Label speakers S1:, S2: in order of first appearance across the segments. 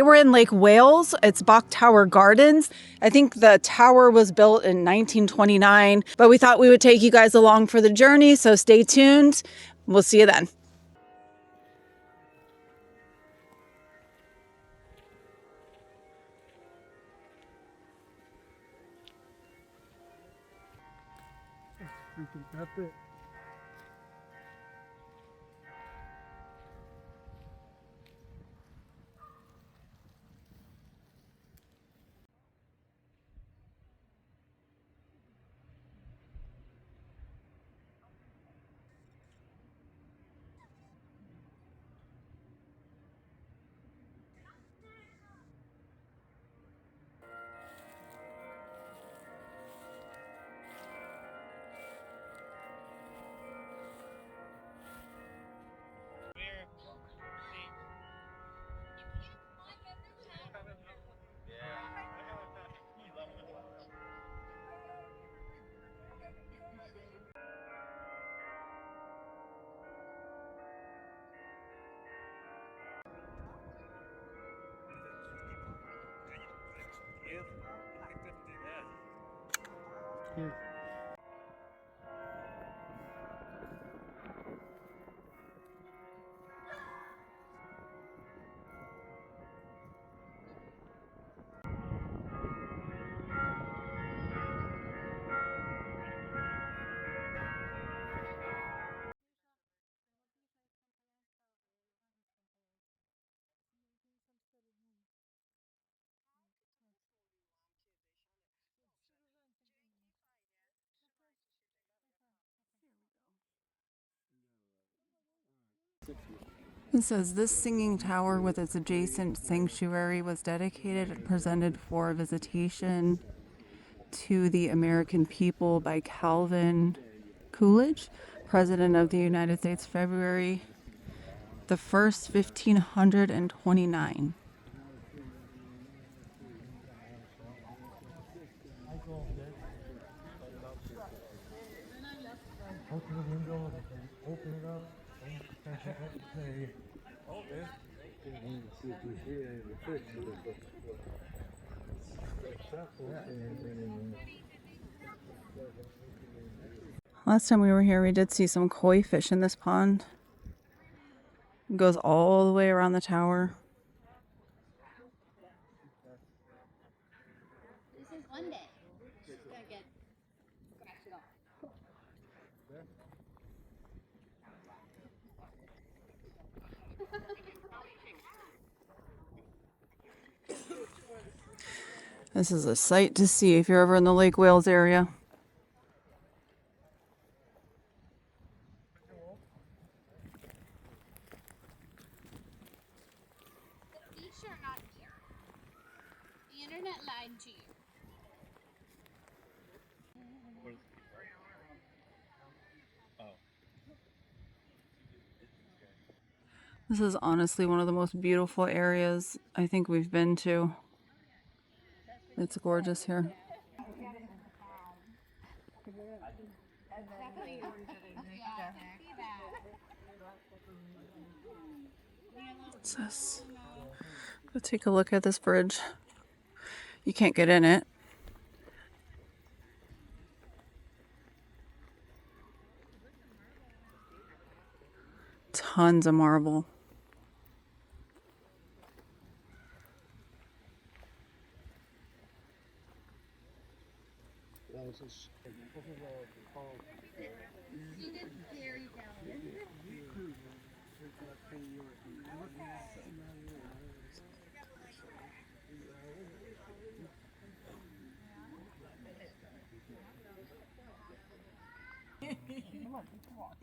S1: We're in Lake Wales. It's Bok Tower Gardens. I think the tower was built in 1929, but we thought we would take you guys along for the journey, so stay tuned. We'll see you then. It says this singing tower with its adjacent sanctuary was dedicated and presented for visitation to the American people by Calvin Coolidge, President of the United States, February the 1st, 1529.
S2: Open the window, open it up.
S1: Last time we were here, we did see some koi fish in this pond. It goes all the way around the tower.
S3: This is one day. Just gonna get scratched it off.
S1: This is a sight to see if you're ever in the Lake Wales area.
S3: The fish are not here. The internet lied to you.
S1: This is honestly one of the most beautiful areas I think we've been to. It's gorgeous here. What's this? Go take a look at this bridge. You can't get in it. Tons of marble.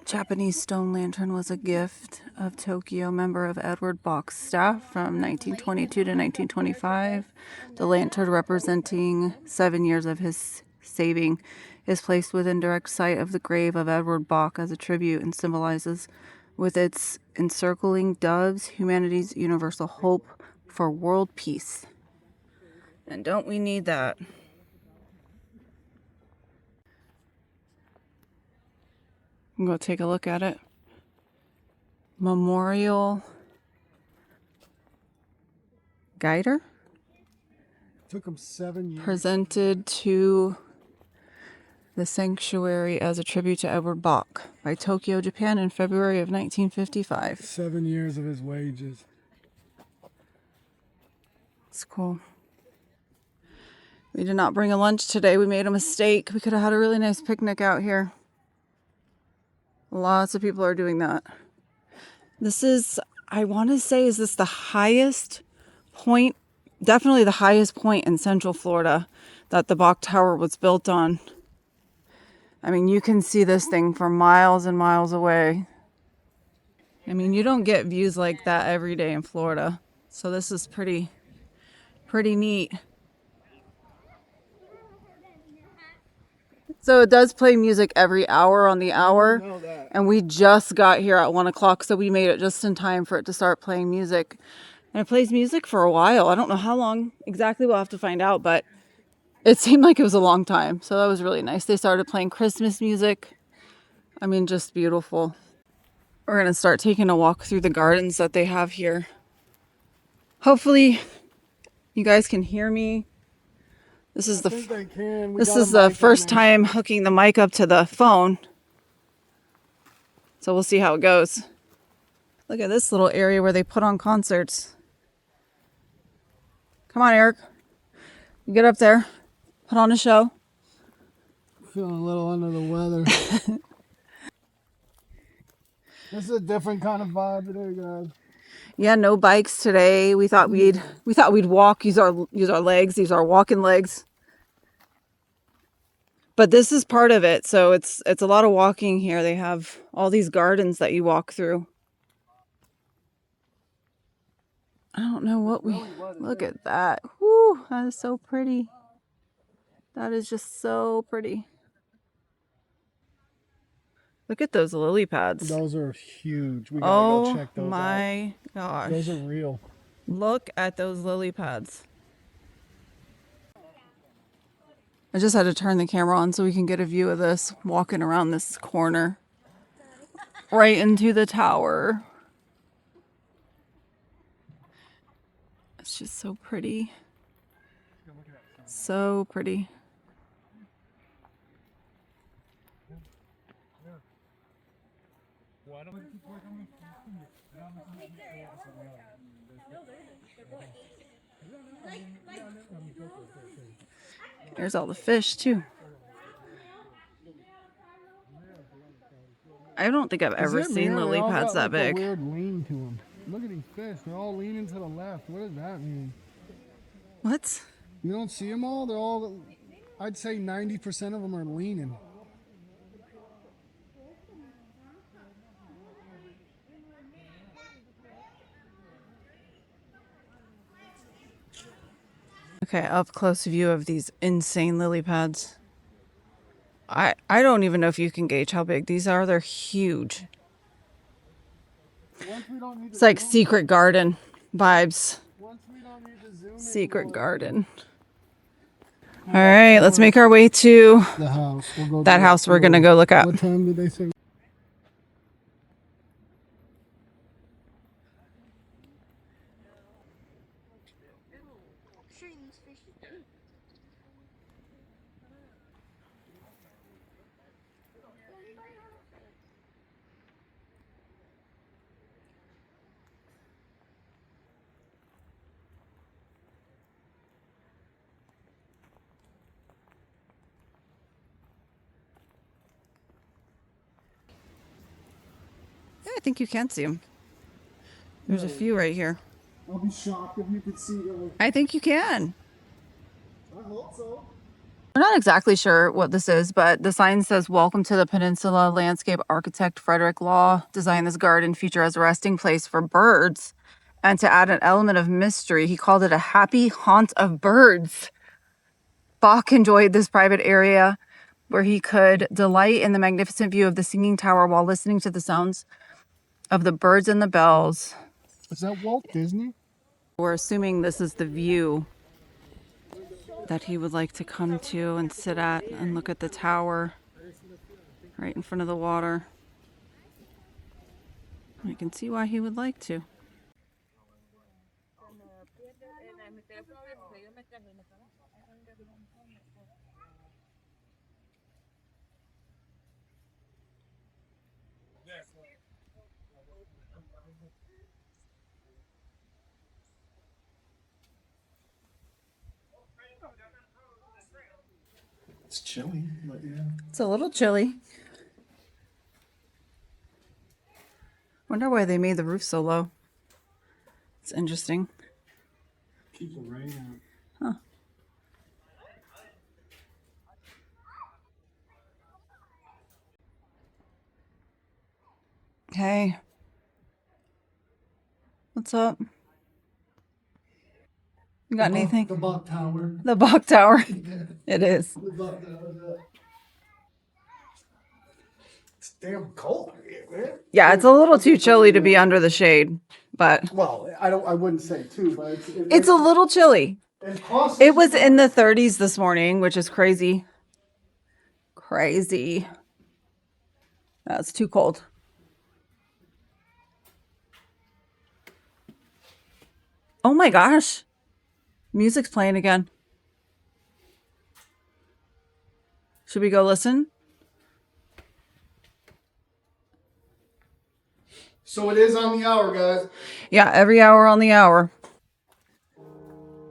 S1: Japanese stone lantern was a gift of Tokyo member of Edward Bok's staff from 1922 to 1925. The lantern, representing 7 years of his saving, is placed within direct sight of the grave of Edward Bok as a tribute and symbolizes, with its encircling doves, humanity's universal hope for world peace. And don't we need that? Go take a look at it. Memorial Guider
S2: Took him 7 years.
S1: presented to the sanctuary as a tribute to Edward Bok by Tokyo, Japan in February of 1955.
S2: 7 years of his wages.
S1: It's cool. We did not bring a lunch today. We made a mistake. We could have had a really nice picnic out here. Lots of people are doing that. This is, I want to say, is this the highest point, definitely the highest point in Central Florida that the Bok Tower was built on. I mean, you can see this thing for miles and miles away. I mean, you don't get views like that every day in Florida. So this is pretty neat. So it does play music every hour on the hour.
S2: I know that.
S1: And we just got here at 1 o'clock, so we made it just in time for it to start playing music. And it plays music for a while. I don't know how long exactly, we'll have to find out, but it seemed like it was a long time. So that was really nice. They started playing Christmas music. I mean, just beautiful. We're going to start taking a walk through the gardens that they have here. Hopefully you guys can hear me. This is the first time hooking the mic up to the phone. So we'll see how it goes. Look at this little area where they put on concerts. Come on, Eric. Get up there. Put on a show.
S2: Feeling a little under the weather. This is a different kind of vibe today, guys.
S1: Yeah, no bikes today. We thought we'd walk, use our legs, use our walking legs. But this is part of it, so it's a lot of walking here. They have all these gardens that you walk through. I don't know what we... Look at that. Whew, that is so pretty. That is just so pretty. Look at those lily pads.
S2: Those are huge. We gotta go check those out.
S1: Oh my gosh.
S2: Those are real.
S1: Look at those lily pads. I just had to turn the camera on so we can get a view of this, walking around this corner. Right into the tower. It's just so pretty. So pretty. There's all the fish too. I don't think I've ever seen lily pads that big.
S2: Weird lean to them. Look at these fish. They're all leaning to the left. What does that mean?
S1: What?
S2: You don't see them all? They're all, I'd say 90% of them are leaning.
S1: Okay, up close view of these insane lily pads. I don't even know if you can gauge how big these are. They're huge. It's like secret garden vibes. Secret garden. All right, let's make our way to
S2: The house. We'll go
S1: that house we're gonna go look at.
S2: What time did they say?
S1: Yeah, I think you can see them. There's a few right here.
S2: I'll be shocked if you could see them.
S1: I think you can.
S2: I hope so.
S1: We're not exactly sure what this is, but the sign says, "Welcome to the Peninsula. Landscape architect Frederick Law designed this garden feature as a resting place for birds. And to add an element of mystery, he called it a happy haunt of birds." Bach enjoyed this private area where he could delight in the magnificent view of the singing tower while listening to the sounds of the birds and the bells.
S2: Is that Walt Disney?
S1: We're assuming this is the view that he would like to come to and sit at and look at the tower right in front of the water. I can see why he would like to.
S2: It's chilly, but yeah.
S1: It's a little chilly. Wonder why they made the roof so low. It's interesting.
S2: Keep the rain
S1: Huh. Hey. What's up? You got anything?
S2: The Bok Tower.
S1: The Bok Tower. It is.
S2: The Bok Tower. It's damn cold here, man.
S1: Yeah, it's a little too chilly to be under the shade, but
S2: Well, I wouldn't say too, but
S1: it's a little chilly. It was in the 30s this morning, which is crazy. Crazy. That's too cold. Oh my gosh. Music's playing again. Should we go listen?
S2: So it is on the hour, guys.
S1: Yeah, every hour on the hour.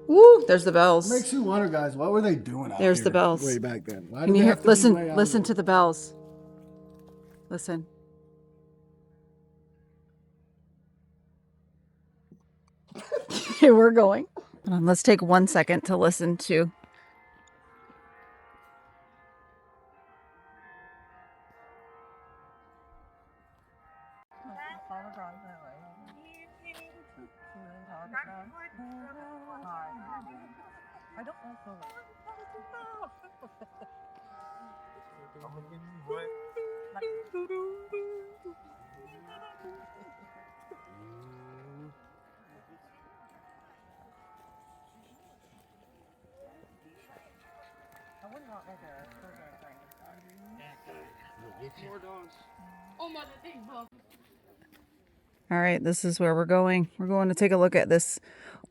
S1: Woo, there's the bells.
S2: Makes you wonder, guys, what were they doing out
S1: There's
S2: here
S1: the bells.
S2: way back then? Why
S1: Can
S2: did
S1: you
S2: they
S1: hear?
S2: have to be way
S1: Listen,
S2: out
S1: listen
S2: here?
S1: to the bells. Listen. Okay, we're going. Hold on, let's take 1 second to listen to. All right, this is where we're going. We're going to take a look at this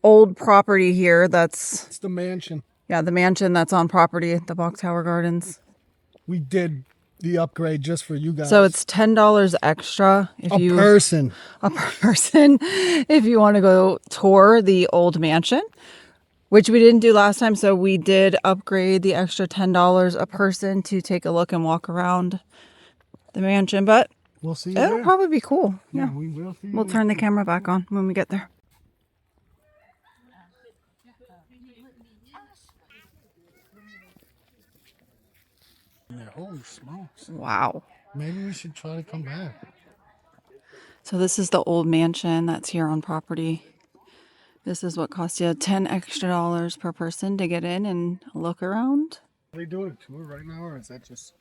S1: old property here.
S2: It's the mansion.
S1: Yeah, the mansion that's on property at the Bok Tower Gardens.
S2: We did the upgrade just for you guys.
S1: So it's $10 extra if
S2: a person
S1: if you want to go tour the old mansion, which we didn't do last time. So we did upgrade the extra $10 a person to take a look and walk around the mansion. But
S2: we'll see you
S1: it'll
S2: there.
S1: probably be cool. Yeah,
S2: we will see you
S1: we'll
S2: there.
S1: turn the camera back on when we get there.
S2: Yeah, holy smokes.
S1: Wow.
S2: Maybe we should try to come back.
S1: So this is the old mansion that's here on property. This is what costs you $10 extra per person to get in and look around.
S2: Are they doing a tour right now, or is that just...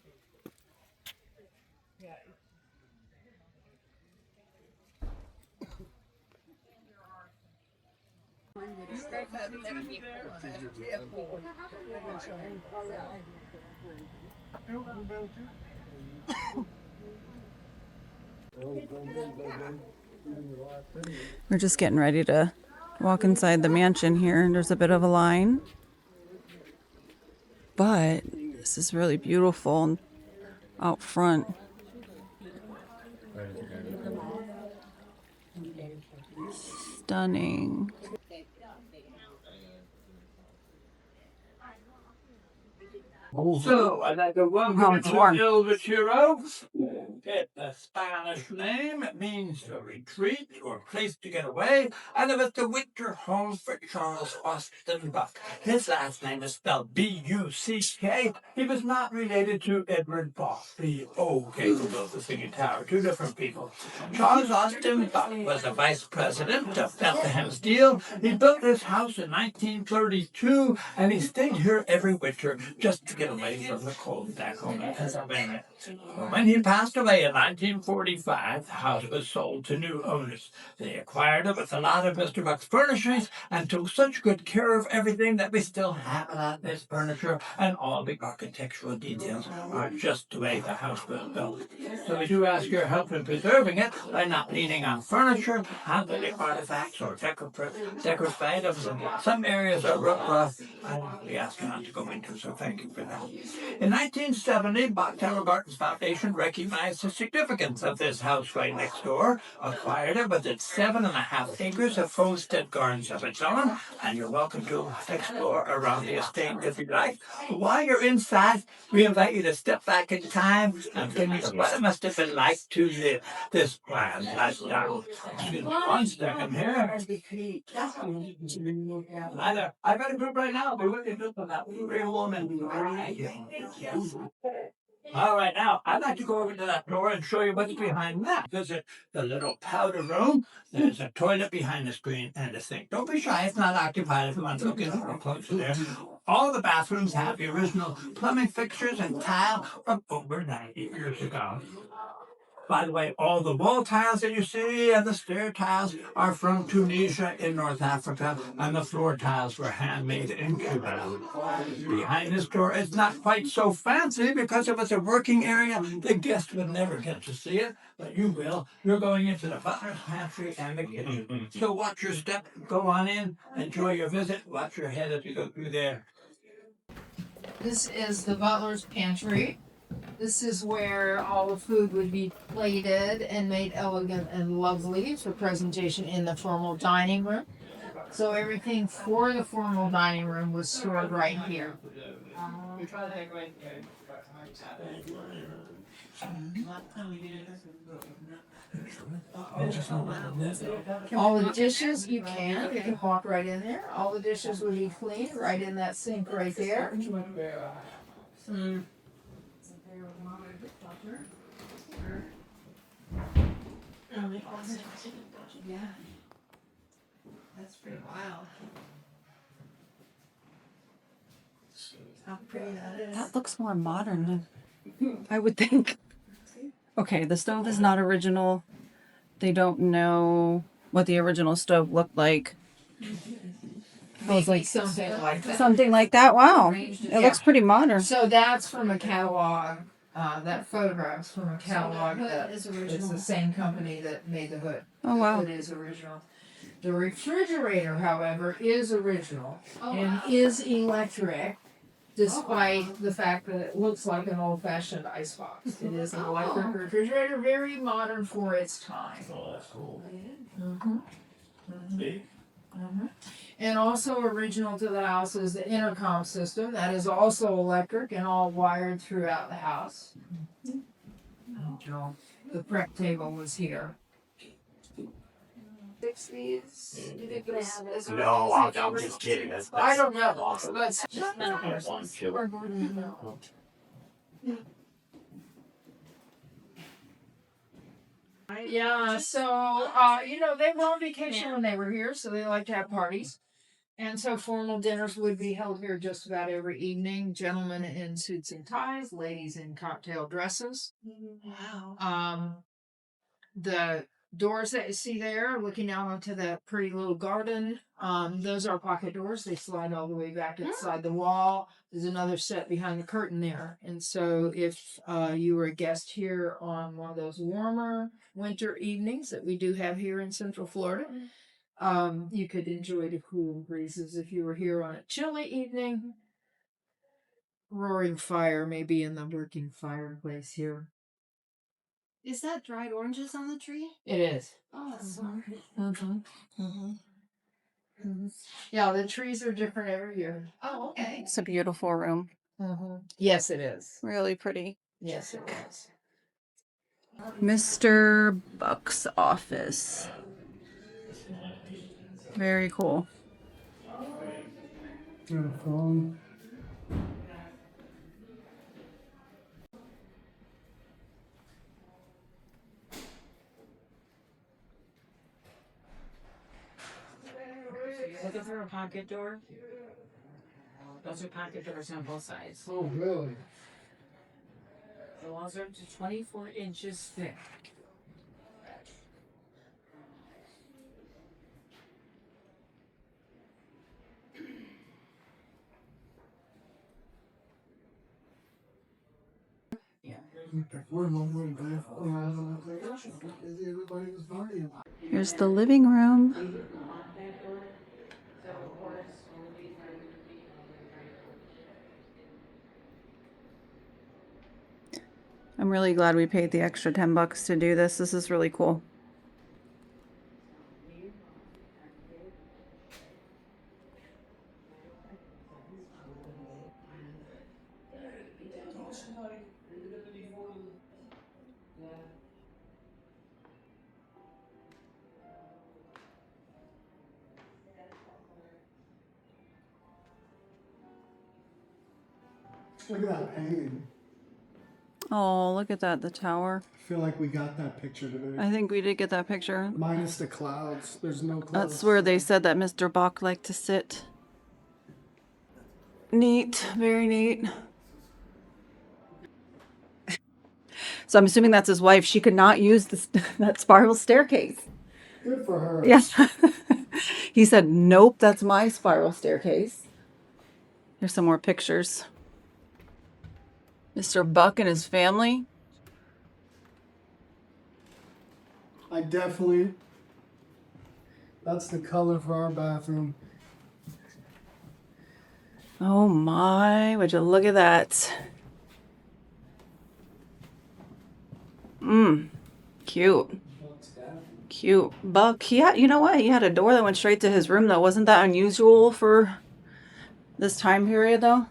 S1: We're just getting ready to walk inside the mansion here, and there's a bit of a line. But this is really beautiful out front. Stunning.
S4: So, I'd like to welcome you to El Retiro. It's a Spanish name. It means a retreat or place to get away. And it was the winter home for Charles Austin Buck. His last name is spelled B-U-C-K. He was not related to Edward Bok, the old king who built the Singing Tower. Two different people. Charles Austin Buck was the vice president of Bethlehem Steel. He built this house in 1932, and he stayed here every winter just to get away from the cold back home in Pennsylvania. When he passed away way, in 1945, the house was sold to new owners. They acquired it with a lot of Mr. Buck's furnishings and took such good care of everything that we still have a lot of this furniture, and all the architectural details are just the way the house was built. So we do ask your help in preserving it by not leaning on furniture, handling artifacts, or decorative items. And some areas are rough, and we ask you not to go into, so thank you for that. In 1970, Bok Tower Gardens Foundation recognized the significance of this house right next door, acquired it with its 7.5 acres of homestead gardens of its own, and you're welcome to explore around the estate if you'd like. While you're inside, we invite you to step back in time and think of what it must have been like to live this grand lifestyle. Excuse me 1 second here. I've got a group right now. Be with you just for that real woman. All right, now I'd like to go over to that door and show you what's behind that. Visit the little powder room. There's a toilet behind the screen and a sink. Don't be shy; it's not occupied. If you want to look in more closer there. All the bathrooms have the original plumbing fixtures and tile from over 90 years ago. By the way, all the wall tiles that you see and the stair tiles are from Tunisia in North Africa, and the floor tiles were handmade in Cuba. Behind this door, it's not quite so fancy because if it's a working area, the guest would never get to see it, but you will. You're going into the butler's pantry and the kitchen. So watch your step, go on in, enjoy your visit, watch your head as you go through there.
S5: This is the butler's pantry. This is where all the food would be plated and made elegant and lovely for presentation in the formal dining room. So everything for the formal dining room was stored right here. All the dishes you can walk right in there. All the dishes would be clean right in that sink right there. Yeah, that's pretty wild. How pretty that is.
S1: That looks more modern than I would think. Okay, the stove is not original. They don't know what the original stove looked like. I was like,
S5: Something like that.
S1: something like that. Wow. It looks pretty modern.
S5: So that's from a catalog. That photograph's from a catalog that is the same company that made the hood.
S1: Oh, wow.
S5: It is original. The refrigerator, however, is original and is electric, despite the fact that it looks like an old-fashioned icebox. It is an electric refrigerator, very modern for its time.
S4: Oh, that's cool.
S5: And also original to the house is the intercom system that is also electric and all wired throughout the house. The prep table was here.
S3: 60s. Do you think it was
S4: No, I'm just kidding.
S5: I don't know. But yeah, so they were on vacation when they were here, so they like to have parties. And so formal dinners would be held here just about every evening. Gentlemen in suits and ties, ladies in cocktail dresses.
S3: Wow.
S5: The doors that you see there, looking out onto that pretty little garden, those are pocket doors. They slide all the way back inside the wall. There's another set behind the curtain there. And so if you were a guest here on one of those warmer winter evenings that we do have here in Central Florida, you could enjoy the cool breezes. If you were here on a chilly evening, roaring fire may be in the working fireplace here.
S3: Is that dried oranges on the tree?
S5: It is.
S3: Oh, that's so
S5: Yeah, the trees are different every year.
S3: Oh, okay.
S1: It's a beautiful room.
S5: Yes, it is.
S1: Really pretty.
S5: Yes, it is.
S1: Mr. Buck's office. Very cool.
S2: Got a phone.
S6: Looking for a pocket door? Those are pocket doors on both sides.
S2: Oh, really?
S5: The walls are up to 24 inches thick.
S1: Here's the living room. I'm really glad we paid the extra $10 to do this. This is really cool.
S2: Look at that painting.
S1: Oh, look at that, the tower.
S2: I feel like we got that picture today.
S1: I think we did get that picture.
S2: Minus the clouds. There's no clouds.
S1: That's where they said that Mr. Bok liked to sit. Neat, very neat. So I'm assuming that's his wife. She could not use that spiral staircase.
S2: Good for her.
S1: Yeah. He said, nope, that's my spiral staircase. Here's some more pictures. Mr. Buck and his family.
S2: I definitely. That's the color for our bathroom.
S1: Oh my, would you look at that? Cute. Cute. Buck, you know what? He had a door that went straight to his room though. Wasn't that unusual for this time period though?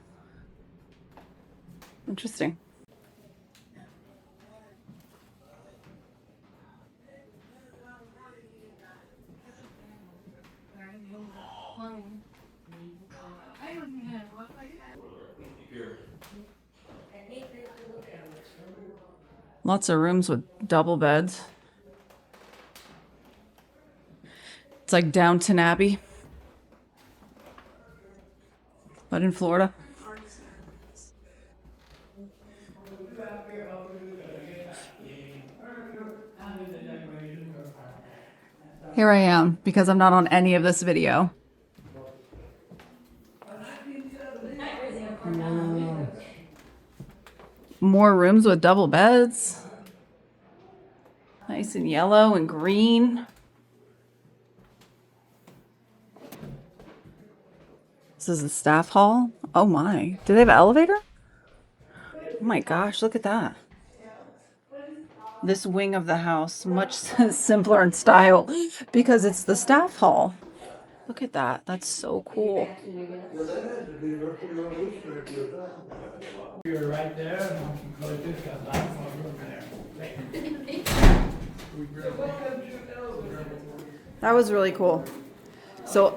S1: Interesting. Lots of rooms with double beds. It's like Downton Abbey, but in Florida. Here I am, because I'm not on any of this video. More rooms with double beds. Nice and yellow and green. This is the staff hall. Oh my. Do they have an elevator? Oh my gosh, look at that. This wing of the house, much simpler in style because it's the staff hall. Look at that. That's so cool.
S4: You're right there, and you could just got that one there.
S1: That was really cool. So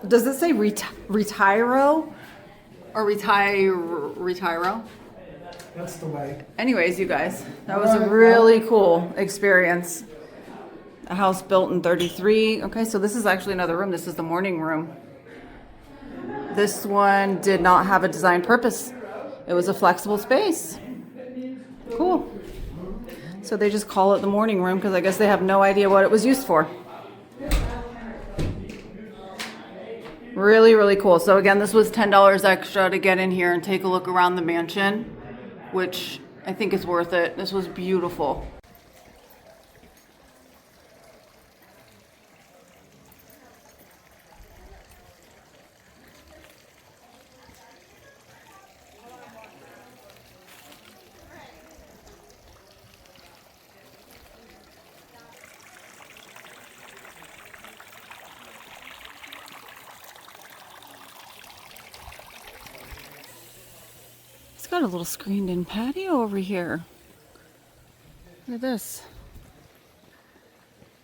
S1: does it say Retiro or Retiro?
S2: That's the way.
S1: Anyways, you guys, that was a really cool experience. A house built in 33. Okay, so this is actually another room. This is the morning room. This one did not have a design purpose. It was a flexible space. Cool. So they just call it the morning room because I guess they have no idea what it was used for. Really, really cool. So again, this was $10 extra to get in here and take a look around the mansion, which I think is worth it. This was beautiful. It's got a little screened-in patio over here. Look at this.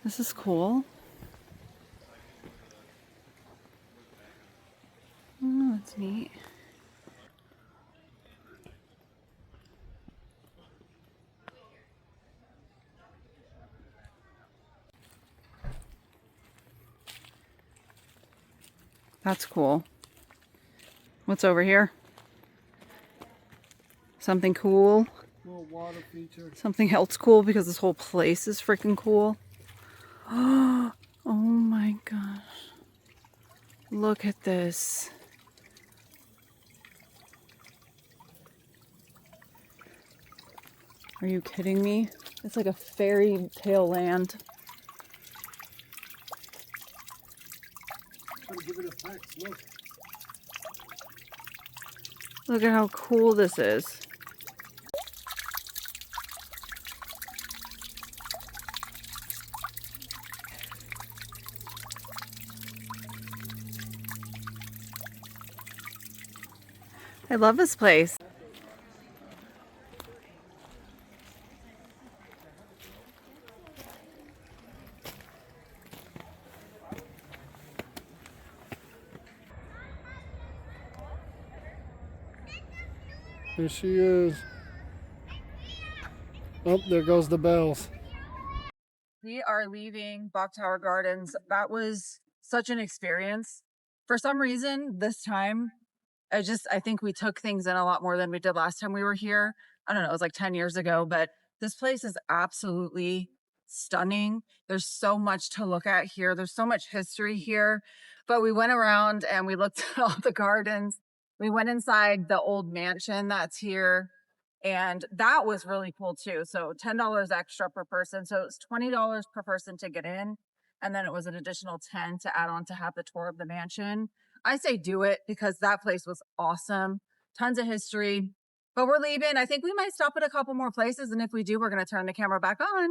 S1: This is cool. Oh, that's neat. That's cool. What's over here? Something cool.
S2: Little water feature.
S1: Something else cool because this whole place is freaking cool. Oh my gosh. Look at this. Are you kidding me? It's like a fairy tale land.
S2: Try to give it effects. Look.
S1: Look at how cool this is. I love this place.
S2: There she is. Oh, there goes the bells.
S1: We are leaving Bok Tower Gardens. That was such an experience. For some reason, this time, I think we took things in a lot more than we did last time we were here. I don't know, it was like 10 years ago, but this place is absolutely stunning. There's so much to look at here. There's so much history here. But we went around and we looked at all the gardens. We went inside the old mansion that's here. And that was really cool too. So $10 extra per person. So it's $20 per person to get in. And then it was an additional 10 to add on to have the tour of the mansion. I say do it because that place was awesome. Tons of history. But we're leaving. I think we might stop at a couple more places. And if we do, we're going to turn the camera back on.